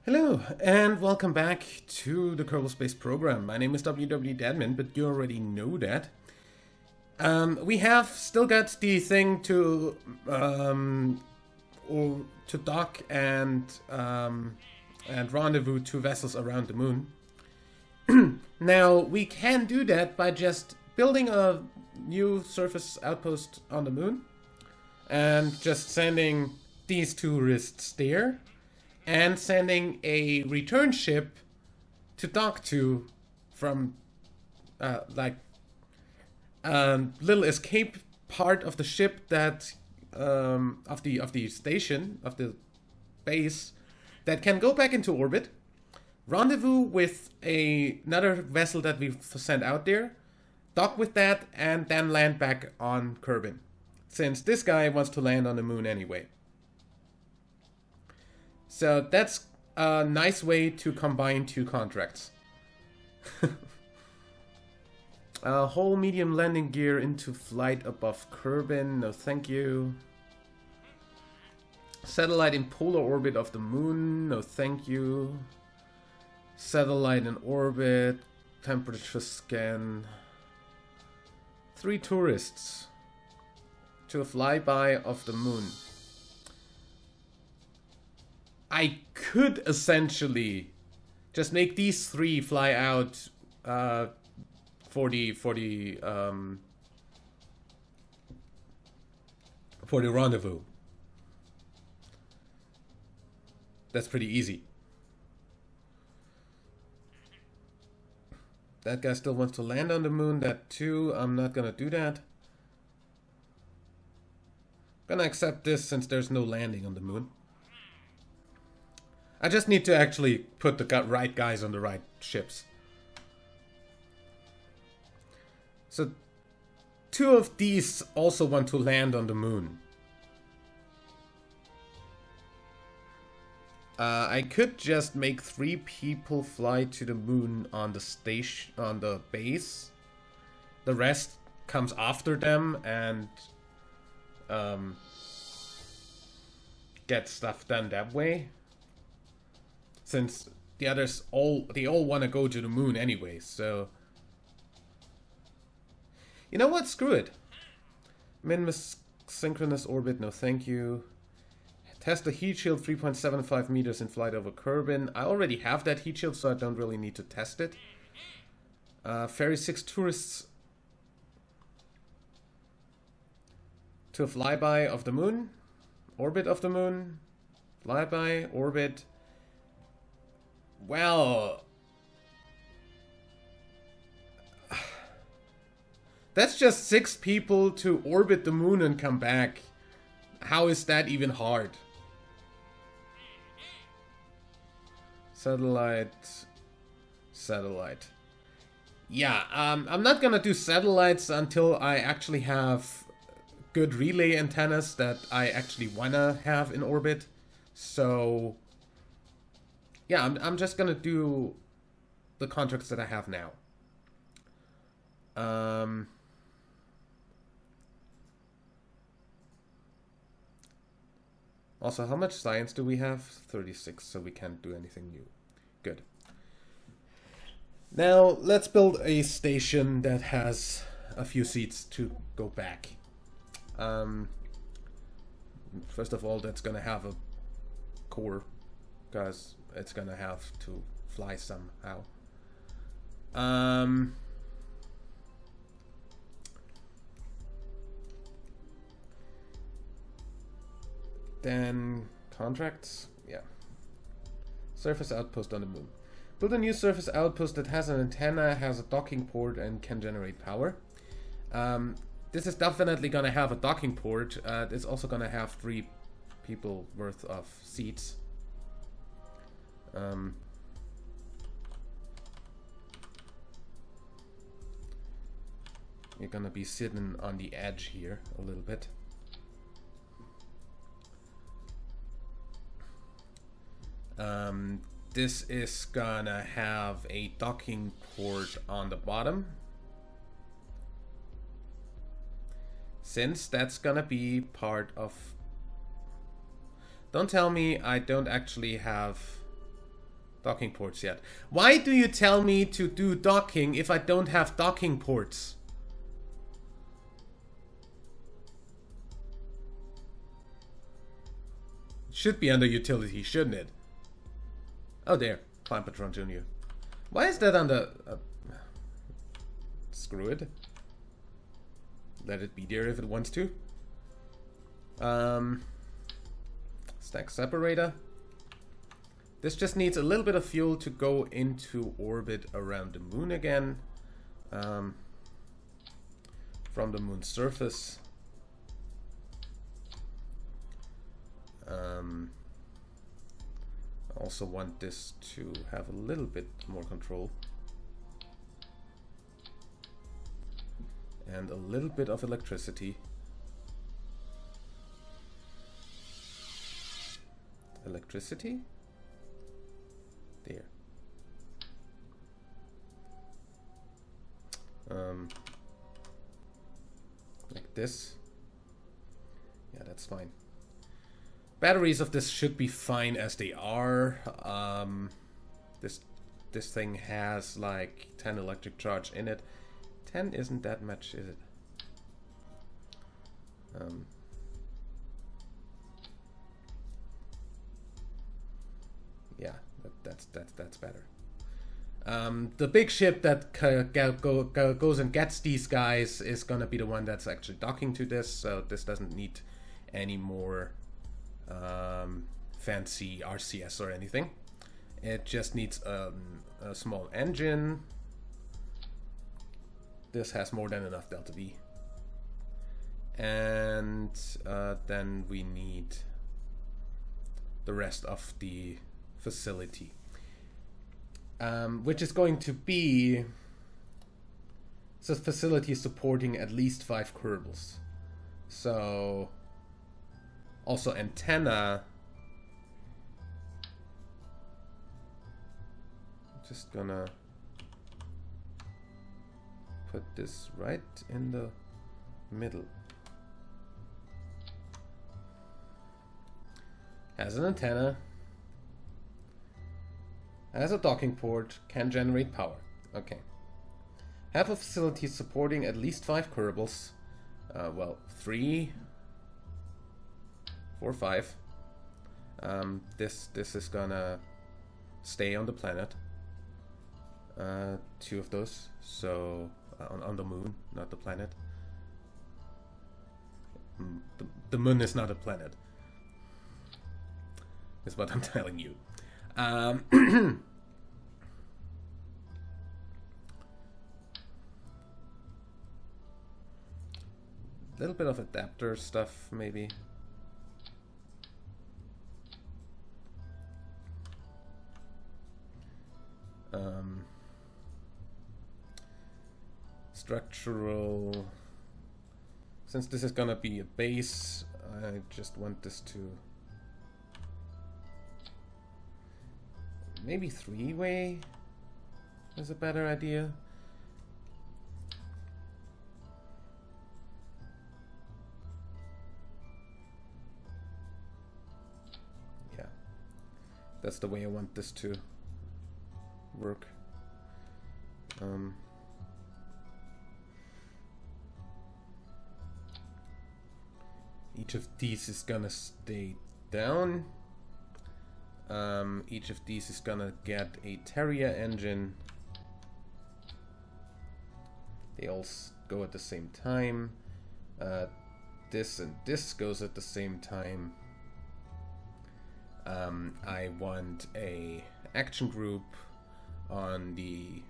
Hello, and welcome back to the Kerbal Space program. My name is WWDadmin, but you already know that. We have still got the thing to dock and rendezvous two vessels around the moon. Now we can do that by just building a new surface outpost on the moon and just sending these tourists there. And sending a return ship to dock to from little escape part of the ship that of the station of the base that can go back into orbit, rendezvous with another vessel that we've sent out there, dock with that, and then land back on Kerbin, since this guy wants to land on the moon anyway. So that's a nice way to combine two contracts. Whole medium landing gear into flight above Kerbin, no thank you. Satellite in polar orbit of the moon, no thank you. Satellite in orbit, temperature scan. 3 tourists to a flyby of the moon. I could essentially just make these 3 fly out for the rendezvous. That's pretty easy. That guy still wants to land on the moon. That too. I'm not gonna do that. Gonna accept this since there's no landing on the moon. I just need to actually put the right guys on the right ships. So 2 of these also want to land on the moon. I could just make 3 people fly to the moon on the station, on the base. The rest comes after them and get stuff done that way. Since the others all want to go to the moon anyway, so you know what? Screw it. Minmus synchronous orbit, no thank you. Test the heat shield 3.75 meters in flight over Kerbin. I already have that heat shield, so I don't really need to test it. Ferry 6 tourists to a flyby of the moon, orbit of the moon, flyby, orbit. Well, that's just 6 people to orbit the moon and come back. How is that even hard? Satellite. Yeah, I'm not gonna do satellites until I actually have good relay antennas that I actually wanna have in orbit. So yeah, I'm just gonna do the contracts that I have now. Also, how much science do we have? 36, so we can't do anything new. Good. Now, let's build a station that has a few seats to go back. First of all, that's gonna have a core, because it's gonna have to fly somehow. Then contracts, yeah. Surface outpost on the moon. Build a new surface outpost that has an antenna, has a docking port, and can generate power. This is definitely gonna have a docking port. It's also gonna have 3 people worth of seats. You're gonna be sitting on the edge here a little bit. This is gonna have a docking port on the bottom, since that's gonna be part of... Don't tell me I don't actually have docking ports yet. Why do you tell me to do docking if I don't have docking ports? Should be under utility, shouldn't it? Oh, there. Climb Patron Jr. Why is that under... screw it. Let it be there if it wants to. Stack separator. This just needs a little bit of fuel to go into orbit around the moon again. From the moon's surface. I also want this to have a little bit more control. And a little bit of electricity. Electricity? There. Like this. Yeah, that's fine. Batteries of this should be fine as they are. This thing has like 10 electric charge in it. 10 isn't that much, is it? Yeah, that's better. The big ship that goes and gets these guys is gonna be the one that's actually docking to this, so this doesn't need any more fancy RCS or anything. It just needs a small engine. This has more than enough delta V. And then we need the rest of the facility. Which is going to be... So facility supporting at least 5 Kerbals. So... Also antenna... Just gonna... put this right in the middle. Has an antenna. Has a docking port. Can generate power. Okay. Have a facility supporting at least 5 Kerbals. Well, 3, 4, 5. This is gonna stay on the planet. 2 of those. So... on the moon, not the planet. The moon is not a planet. Is what I'm telling you. Little bit of adapter stuff, maybe. Structural. Since this is gonna be a base, I just want this to maybe 3-way is a better idea. Yeah, that's the way I want this to work. Each of these is gonna stay down. Each of these is gonna get a Terrier engine. They all go at the same time. This and this goes at the same time. I want a action group on the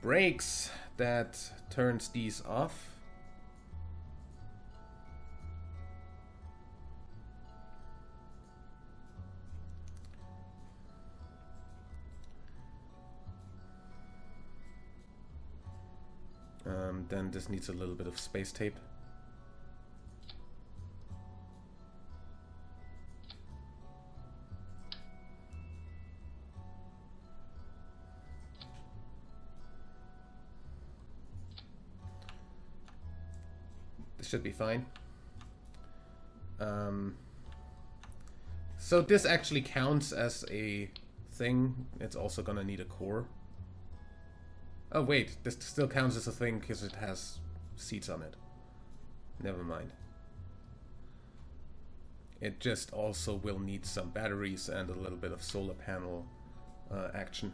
brakes that turns these off. Then this needs a little bit of space tape. This should be fine. So this actually counts as a thing. It's also gonna need a core. Oh wait, this still counts as a thing because it has seats on it. Never mind. It just also will need some batteries and a little bit of solar panel action.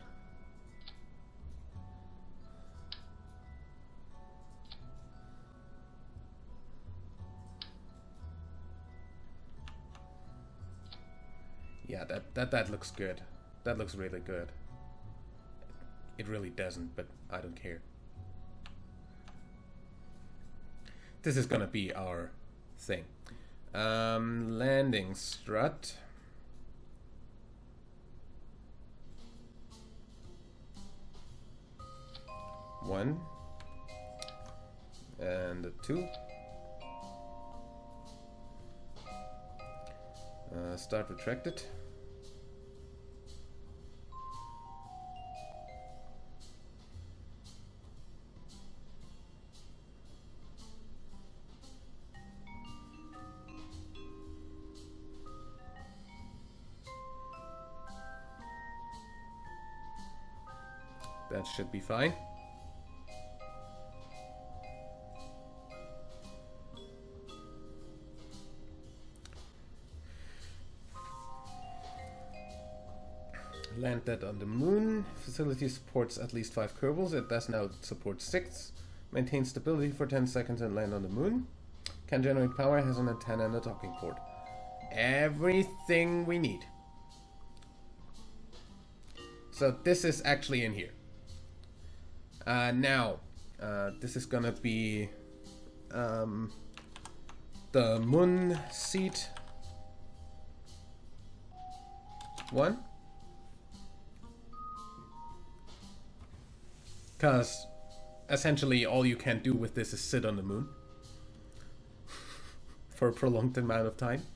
Yeah, that looks good. That looks really good. It really doesn't, but I don't care. This is gonna be our thing. Landing strut. One. And a two. Start retracted. That should be fine. Land that on the moon. Facility supports at least 5 Kerbals. It does now support 6. Maintain stability for 10 seconds and land on the moon. Can generate power, has an antenna and a docking port. Everything we need. So this is actually in here. Now, this is gonna be the moon seat 1. Because essentially all you can do with this is sit on the moon for a prolonged amount of time.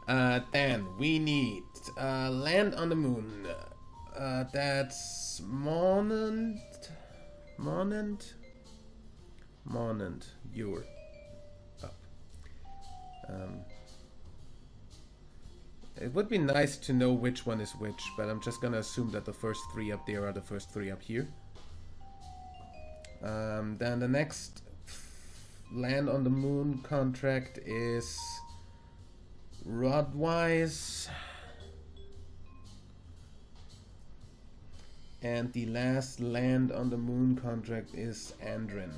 Then we need land on the moon. That's Monant. You're up. It would be nice to know which one is which, but I'm just gonna assume that the first 3 up there are the first 3 up here. Then the next land on the moon contract is Rodwise. And the last land on the moon contract is Andrin.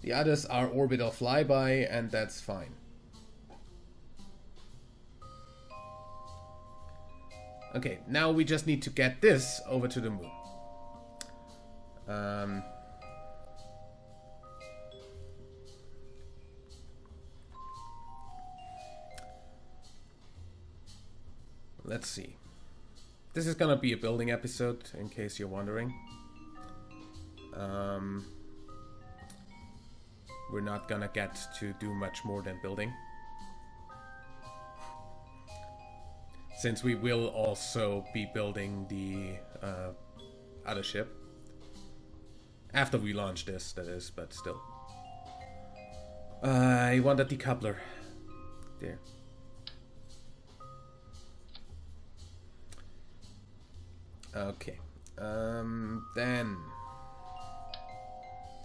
The others are orbital flyby, and that's fine. Okay, now we just need to get this over to the moon. Let's see. This is gonna be a building episode, in case you're wondering. We're not gonna get to do much more than building, since we will also be building the other ship. After we launch this, that is, but still. I want a decoupler. There. Okay. Then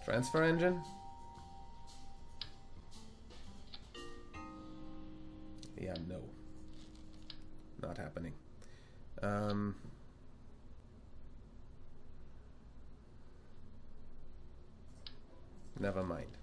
transfer engine. Yeah, no. Not happening. Never mind.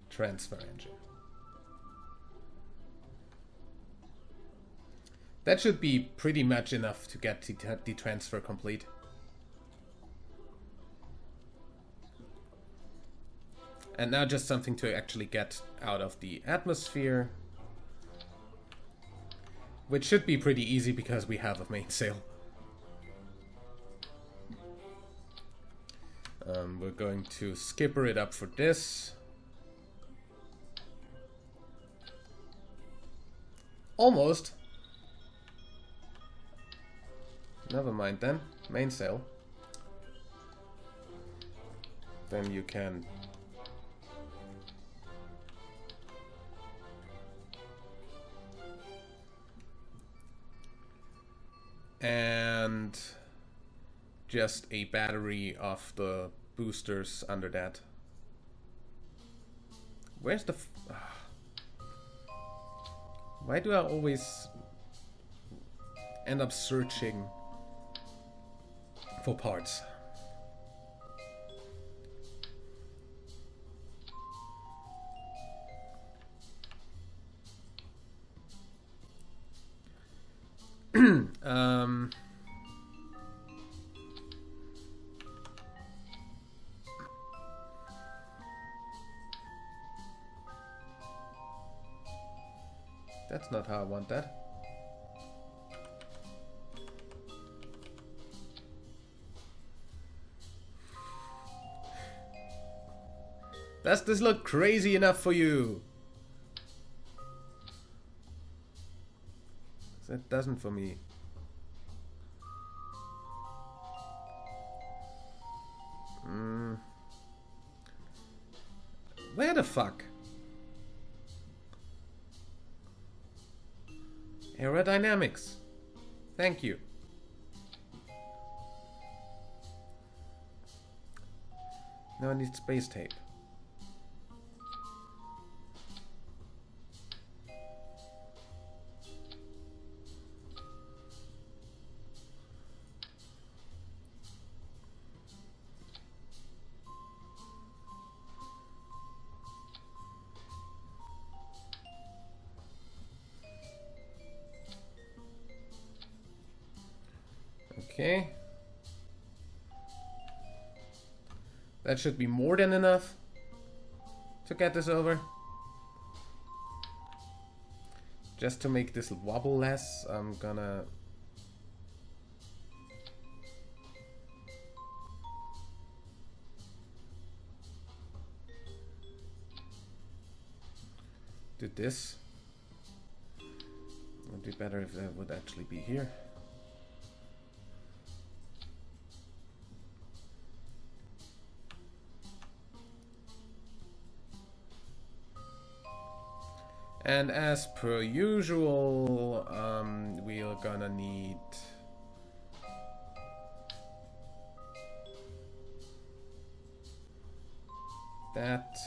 Transfer engine. That should be pretty much enough to get the transfer complete. And now just something to actually get out of the atmosphere, which should be pretty easy because we have a mainsail. We're going to skipper it up for this. Almost. Never mind then. Mainsail. Then you can... And just a battery of the boosters under that. Where's the... Why do I always end up searching for parts? That's not how I want that. Does this look crazy enough for you? That doesn't for me. Where the fuck? Aerodynamics. Thank you. Now I need space tape. Okay. That should be more than enough to get this over. Just to make this wobble less, I'm gonna... do this. It would be better if that would actually be here. And as per usual, we are gonna need that,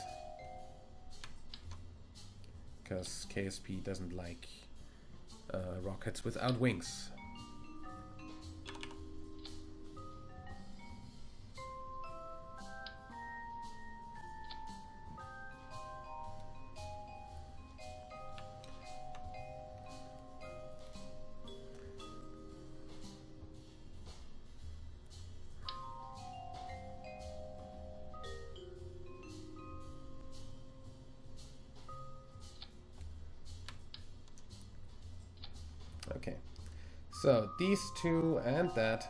because KSP doesn't like rockets without wings. Okay, so these two and that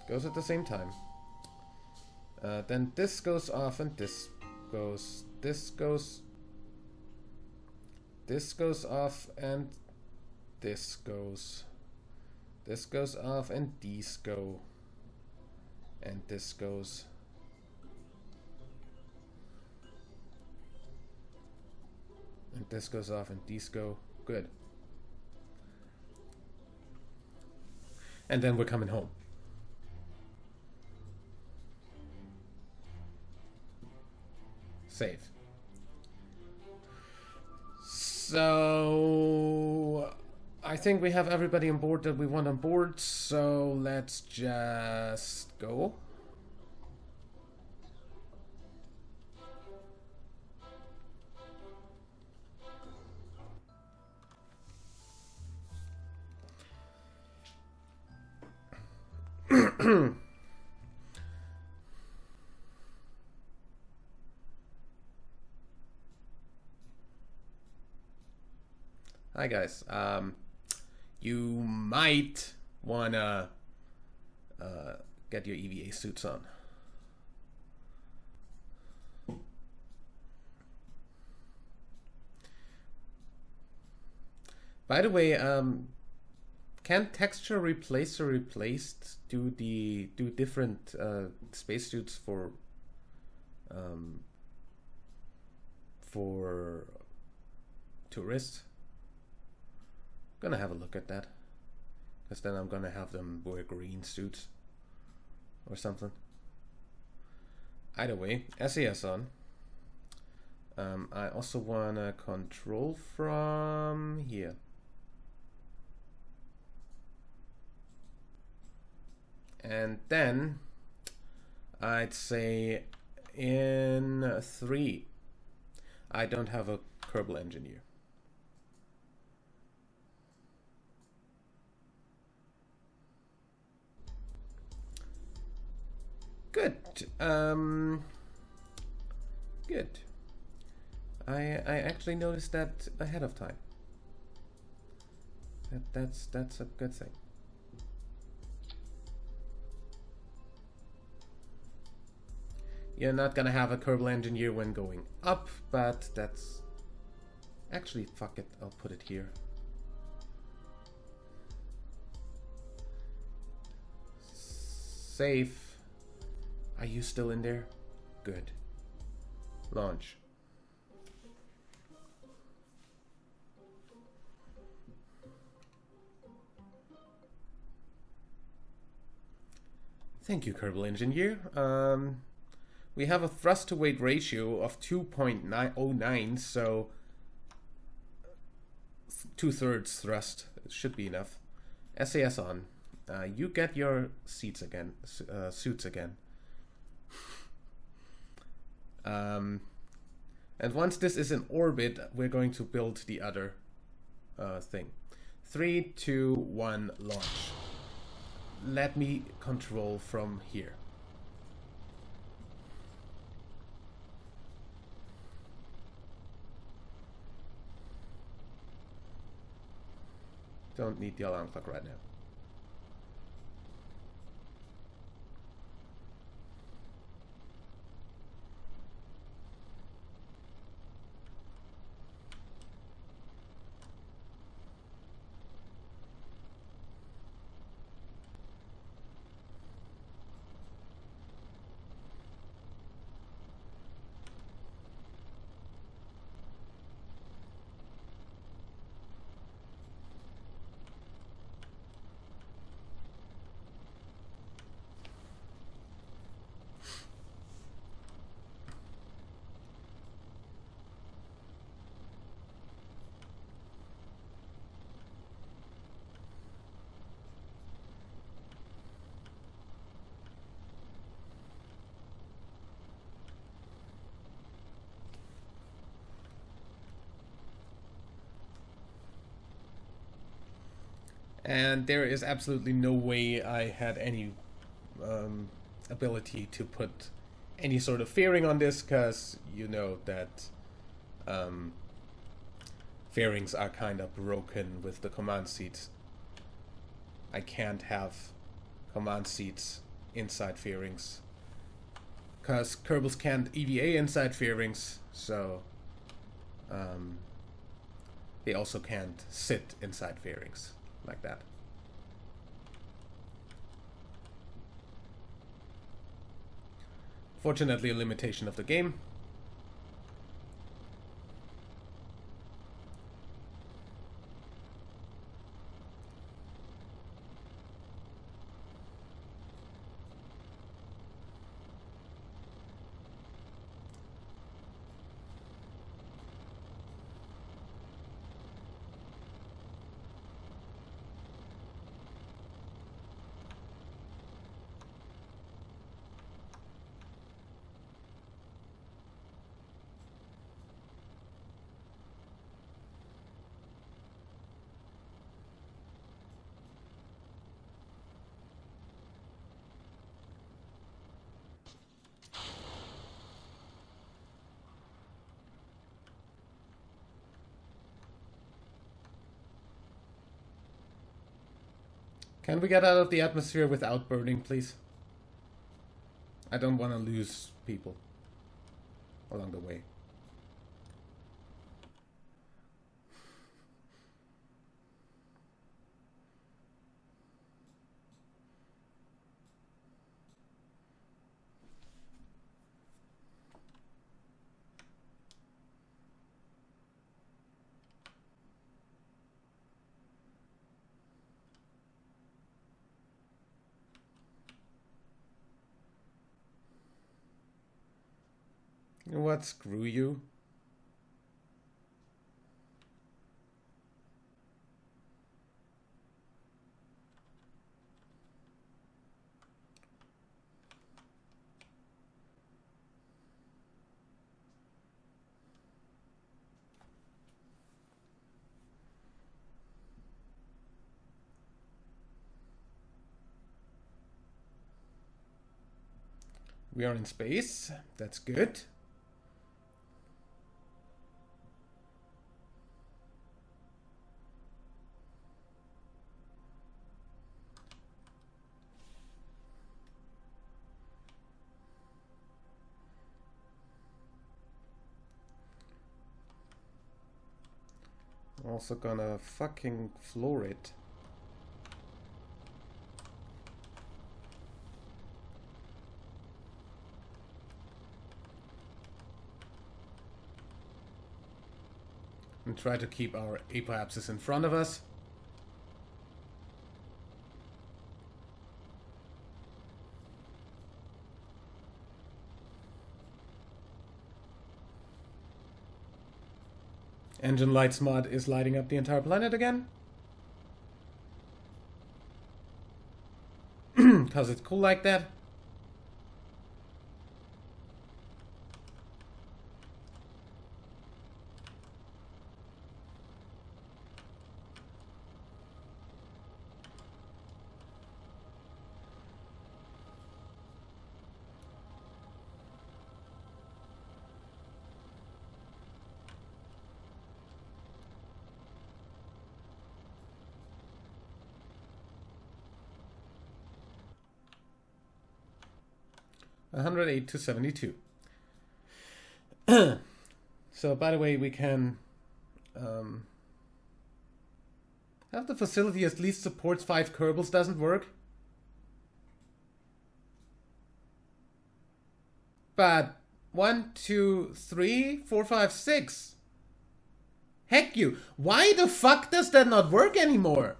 goes at the same time. Then this goes off and this goes off and this goes off and these go, and this goes. And this goes off and these go. Good. And then we're coming home. Save. So I think we have everybody on board that we want on board, so let's just go. Hi guys, you might wanna get your EVA suits on. By the way, can texture replacer replaced do different spacesuits for tourists? Gonna have a look at that, because then I'm gonna have them wear green suits or something. Either way, SAS on. I also wanna control from here. And then I'd say in 3, I don't have a Kerbal engineer. Good. Good. I actually noticed that ahead of time. That's a good thing. You're not gonna have a Kerbal engineer when going up, but that's... Actually, fuck it, I'll put it here. Safe. Are you still in there? Good. Launch. Thank you, Kerbal engineer. We have a thrust to weight ratio of 2.909, so 2/3 thrust should be enough. SAS on. You get your suits again. And once this is in orbit, we're going to build the other thing. 3, 2, 1, launch. Let me control from here. Don't need the alarm clock right now. And there is absolutely no way I had any ability to put any sort of fairing on this, because you know that fairings are kind of broken with the command seats. I can't have command seats inside fairings, because Kerbals can't EVA inside fairings, so they also can't sit inside fairings like that. Fortunately, a limitation of the game. Can we get out of the atmosphere without burning, please? I don't want to lose people along the way. You know what? Screw you. We are in space. That's good. Also gonna fucking floor it. And try to keep our apoapsis in front of us. Engine light smart is lighting up the entire planet again. Because it's cool like that. to 72. So, by the way, we can have the facility at least supports 5 Kerbals. Doesn't work. But 1, 2, 3, 4, 5, 6. Heck you. Why the fuck does that not work anymore?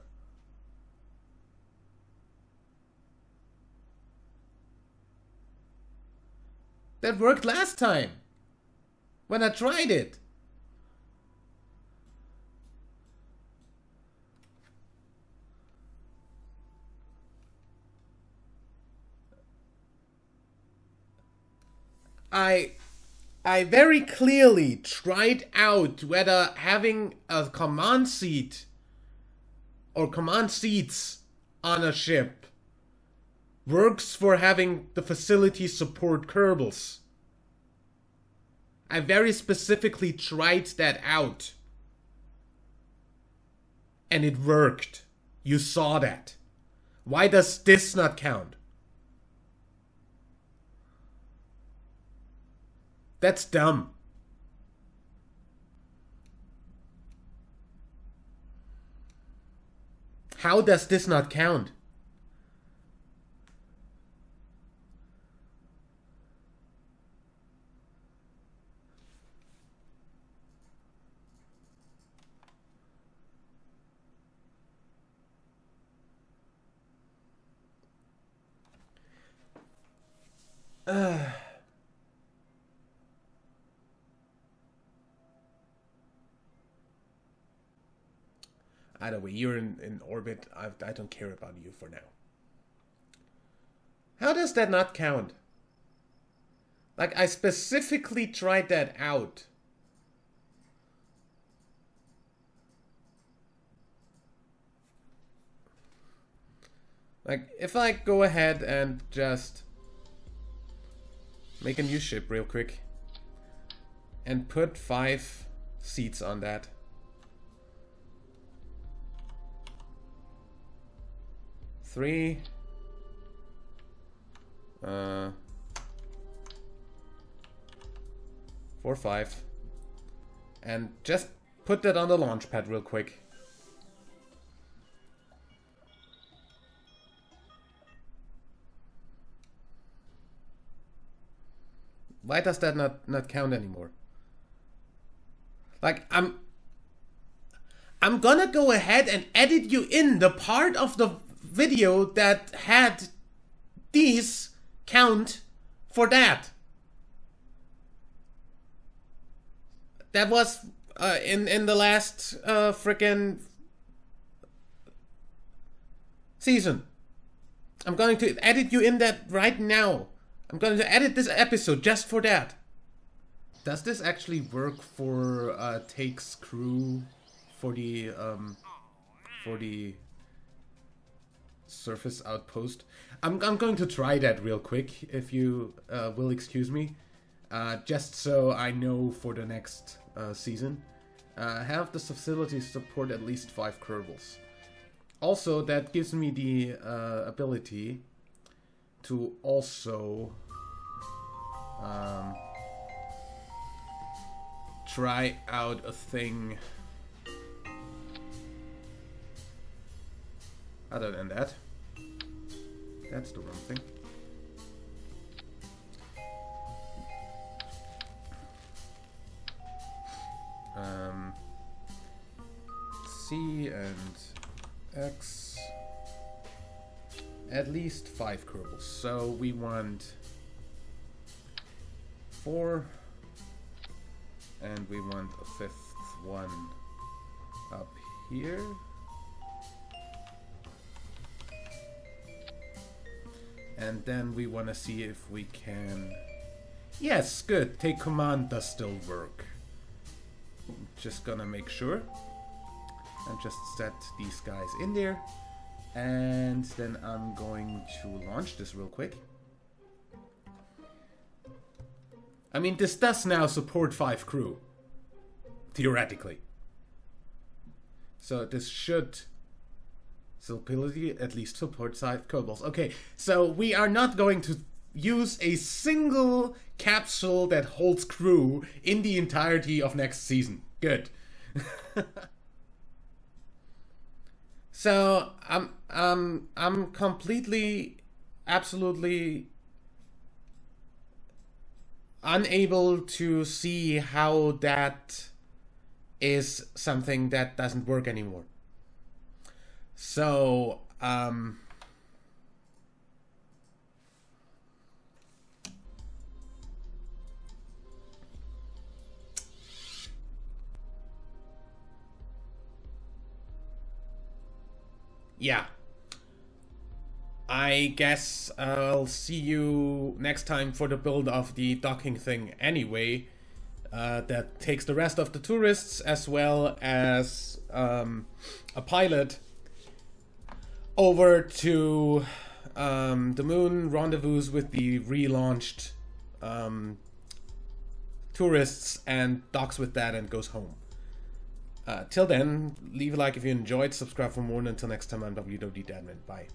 That worked last time. When I tried it. I very clearly tried out whether having a command seat or command seats on a ship works for having the facility support Kerbals. I very specifically tried that out. And it worked. You saw that. Why does this not count? That's dumb. How does this not count? Either way, you're in orbit. I don't care about you for now. How does that not count? Like, I specifically tried that out. Like, if I go ahead and just make a new ship real quick and put 5 seats on that. Three. 4, 5. And just put that on the launch pad real quick. Why does that not count anymore? Like, I'm gonna go ahead and edit you in the part of the video that had these count for that. That was in the last frickin' season. I'm going to edit you in that right now. I'm going to edit this episode just for that. Does this actually work for Take's crew for the surface outpost? I'm going to try that real quick, if you will excuse me, just so I know for the next season. Have the facility support at least 5 Kerbals. Also, that gives me the ability to also try out a thing other than that. That's the wrong thing. C and X, at least 5 Kerbals. So we want 4, and we want a 5th one up here. And then we want to see if we can... Yes, good. Take command does still work. Just gonna make sure. And just set these guys in there. And then I'm going to launch this real quick. I mean, this does now support 5 crew. Theoretically. So this should... ability at least support 5 Kerbals. Okay, so we are not going to use a single capsule that holds crew in the entirety of next season. Good. So I'm completely, absolutely unable to see how that is something that doesn't work anymore. So, yeah. I guess I'll see you next time for the build of the docking thing anyway. That takes the rest of the tourists as well as a pilot over to the moon, rendezvous with the relaunched tourists, and docks with that and goes home. Till then, leave a like if you enjoyed, subscribe for more, and until next time, I'm WWD Dadman. Bye.